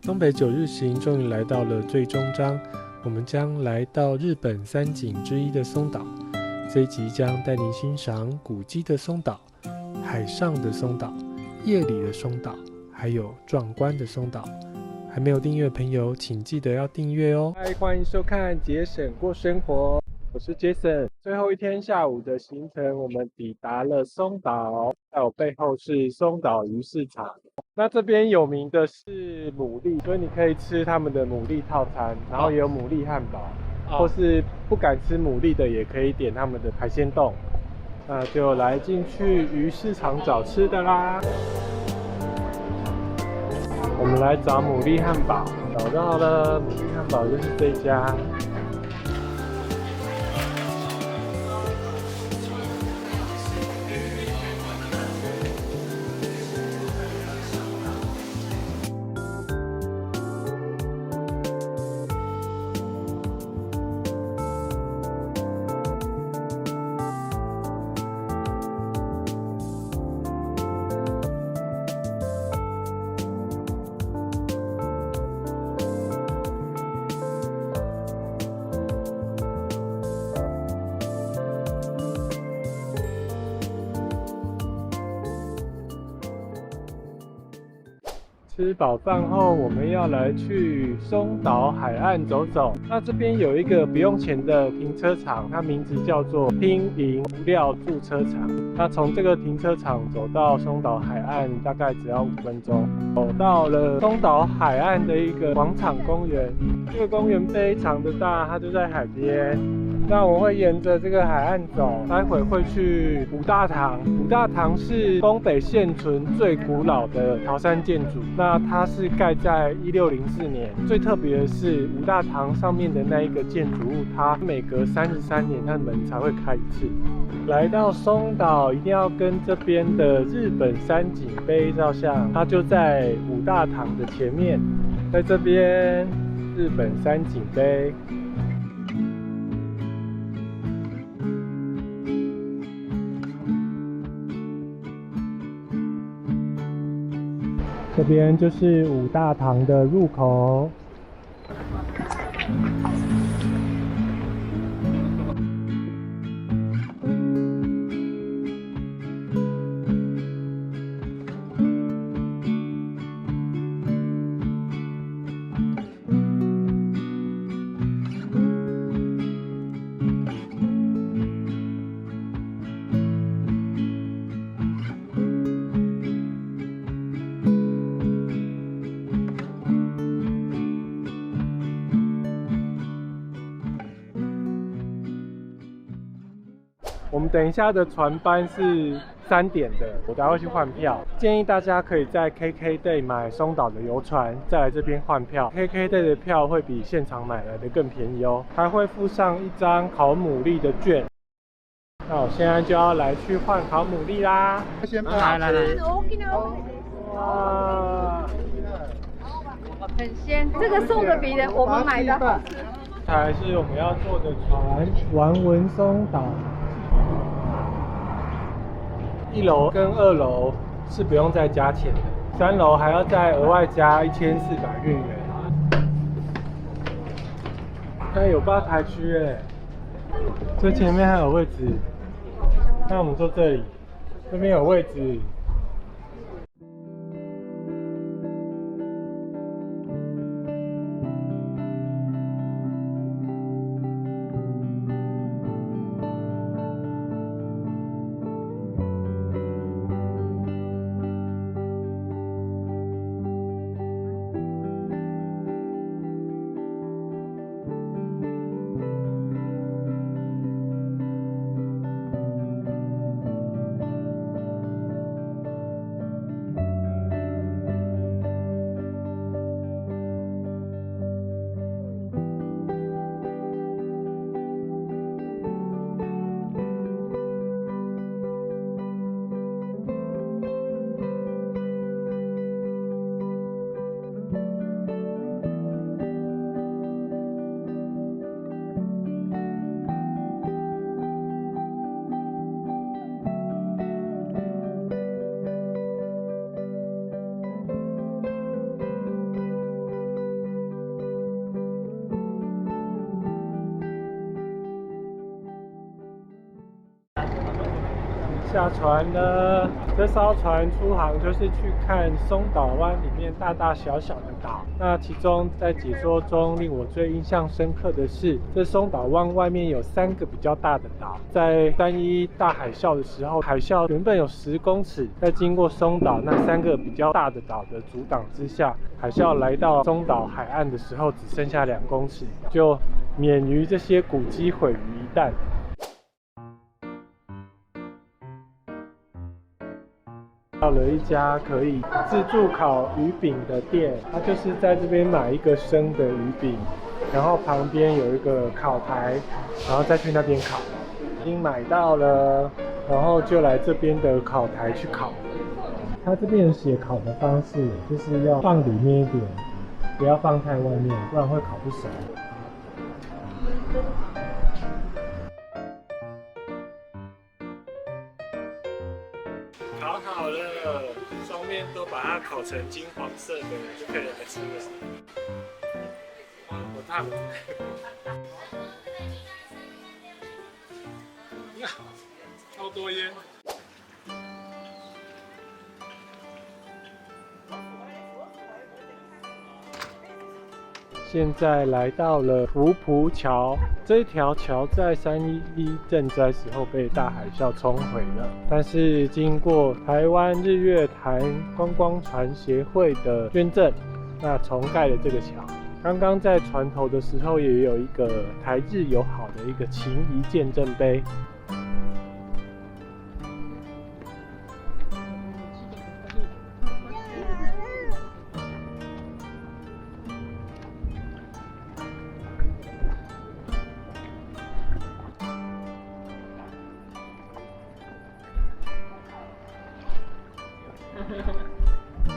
东北九日行终于来到了最终章，我们将来到日本三景之一的松岛。这一集将带您欣赏古迹的松岛、海上的松岛、夜里的松岛，还有壮观的松岛。还没有订阅的朋友，请记得要订阅哦。嗨，欢迎收看节省过生活，我是 Jason。最后一天下午的行程，我们抵达了松岛，在我背后是松岛鱼市场。那这边有名的是牡蛎，所以你可以吃他们的牡蛎套餐，然后也有牡蛎汉堡，或是不敢吃牡蛎的也可以点他们的海鲜冻。那就来进去鱼市场找吃的啦。我们来找牡蛎汉堡，找到了，牡蛎汉堡就是这家。吃饱饭后，我们要来去松岛海岸走走。那这边有一个不用钱的停车场，它名字叫做町营无料驻车场。那从这个停车场走到松岛海岸，大概只要5分钟。走到了松岛海岸的一个广场公园，这个公园非常的大，它就在海边。那我会沿着这个海岸走，待会会去五大堂。五大堂是东北现存最古老的桃山建筑，那它是盖在1604年。最特别的是五大堂上面的那一个建筑物，它每隔33年它的门才会开一次。来到松岛一定要跟这边的日本三景碑照相，它就在五大堂的前面，在这边日本三景碑。这边就是五大堂的入口。我们等一下的船班是3点的，我待会去换票。建议大家可以在 KKday 买松岛的游船，再来这边换票。KKday 的票会比现场买来的更便宜哦，还会附上一张烤牡蛎的券。那我现在就要来去换烤牡蛎啦。来，哇，很鲜，这个送的比我们买的好吃。才是我们要坐的船，玩文松岛。1楼跟2楼是不用再加钱的，3楼还要再额外加1400日元。它有吧台区哎，这前面还有位置。那我们坐这里，这边有位置。下船了。这艘船出航就是去看松岛湾里面大大小小的岛。那其中在解说中令我最印象深刻的是，这松岛湾外面有3个比较大的岛。在3·11大海啸的时候，海啸原本有10公尺，在经过松岛那3个比较大的岛的阻挡之下，海啸来到松岛海岸的时候只剩下2公尺，就免于这些古迹毁于一旦。到了一家可以自助烤鱼饼的店，它就是在这边买一个生的鱼饼，然后旁边有一个烤台，然后再去那边烤。已经买到了，然后就来这边的烤台去烤。它这边有写烤的方式，就是要放里面一点，不要放太外面，不然会烤不熟。烤好了，双面都把它烤成金黄色的，就可以来吃了。哇，好烫！超多烟。现在来到了福浦桥，这条桥在3·11震灾时候被大海啸冲毁了，但是经过台湾日月潭观光船协会的捐赠，那重盖了这个桥。刚刚在船头的时候，也有一个台日友好的一个情谊见证碑。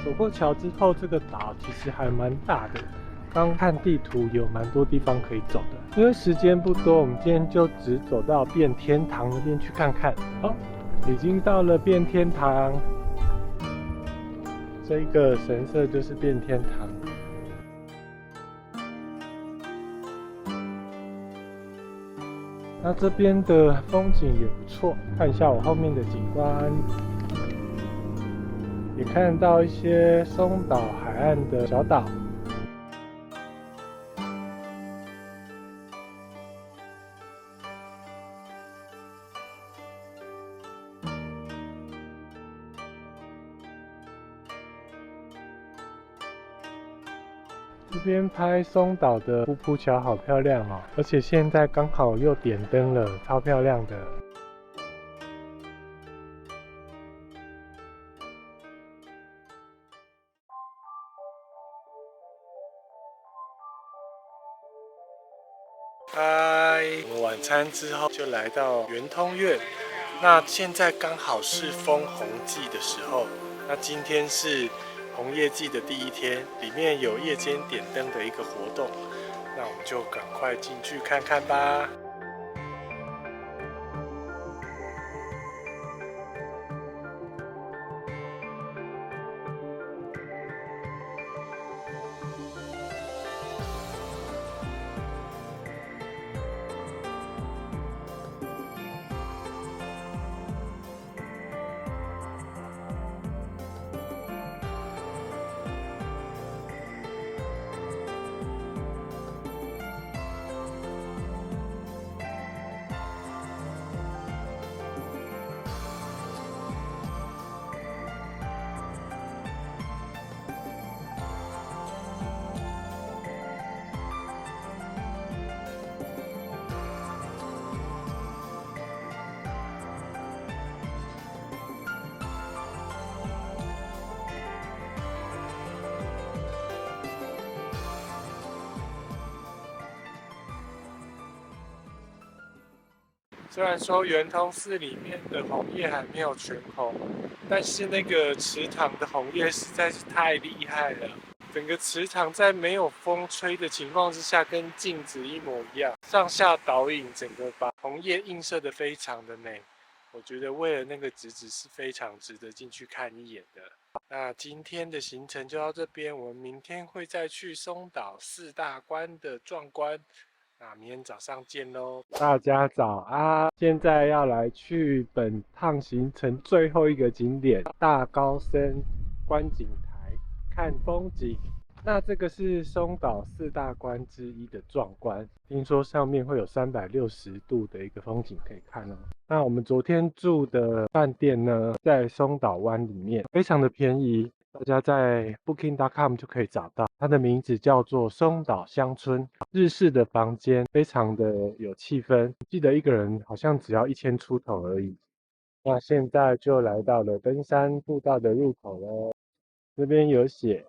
走过桥之后，这个岛其实还蛮大的。刚看地图有蛮多地方可以走的，因为时间不多，我们今天就只走到变天堂那边去看看。好，已经到了变天堂，这个神社就是变天堂。那这边的风景也不错，看一下我后面的景观。也看到一些松岛海岸的小岛。这边拍松岛的福浦桥好漂亮哦，而且现在刚好又点灯了，超漂亮的。嗨，我们晚餐之后就来到圆通院。那现在刚好是枫红季的时候，那今天是红叶季的第1天，里面有夜间点灯的一个活动，那我们就赶快进去看看吧。虽然说圆通寺里面的红叶还没有全红，但是那个池塘的红叶实在是太厉害了。整个池塘在没有风吹的情况之下，跟镜子一模一样，上下倒影，整个把红叶映射得非常的美。我觉得为了那个侄子是非常值得进去看一眼的。那今天的行程就到这边，我们明天会再去松岛4大关的壮观。那明天早上见喽，大家早安！现在要来去本趟行程最后一个景点大高升观景台看风景。那这个是松岛4大关之一的壮观，听说上面会有360度的一个风景可以看哦。那我们昨天住的饭店呢，在松岛湾里面，非常的便宜，大家在 Booking.com 就可以找到。它的名字叫做松岛乡村，日式的房间，非常的有气氛。记得一个人好像只要1000出头而已。那现在就来到了登山步道的入口了，这边有写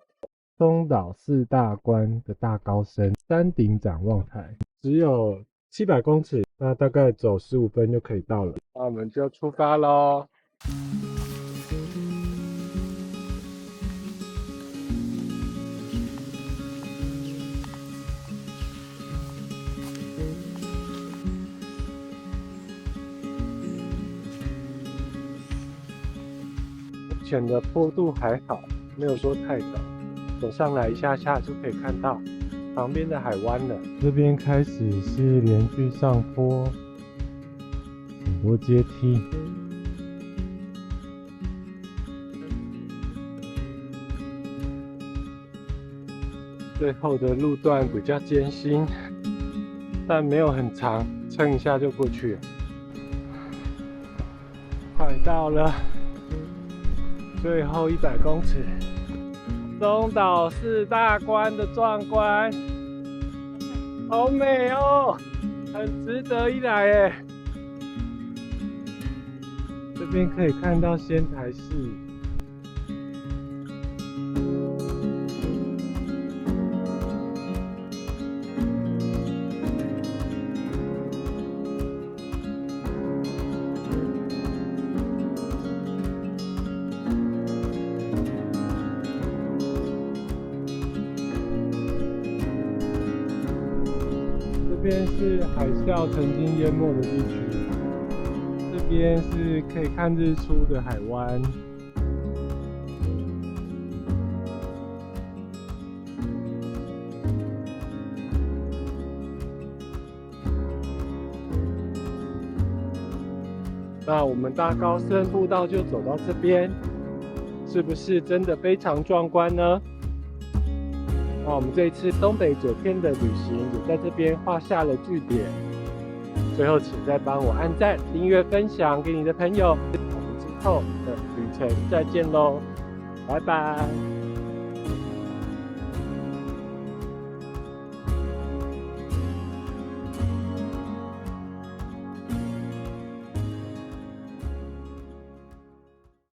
松岛4大关的大高升山顶展望台，只有700公尺，那大概走15分就可以到了。那我们就出发咯。目前的坡度还好，没有说太陡。走上来一下下就可以看到旁边的海湾了。这边开始是连续上坡，很多阶梯。最后的路段比较艰辛，但没有很长，撑一下就过去了。快到了，最后100公尺。松岛4大关的壮观，好美哦，很值得一来耶。这边可以看到仙台市，这边是海啸曾经淹没的地区，这边是可以看日出的海湾。那我们大高升步道就走到这边，是不是真的非常壮观呢？那我们这一次东北9天的旅行也在这边画下了句点。最后，请再帮我按赞、订阅、分享给你的朋友。我们之后的旅程再见喽，拜拜。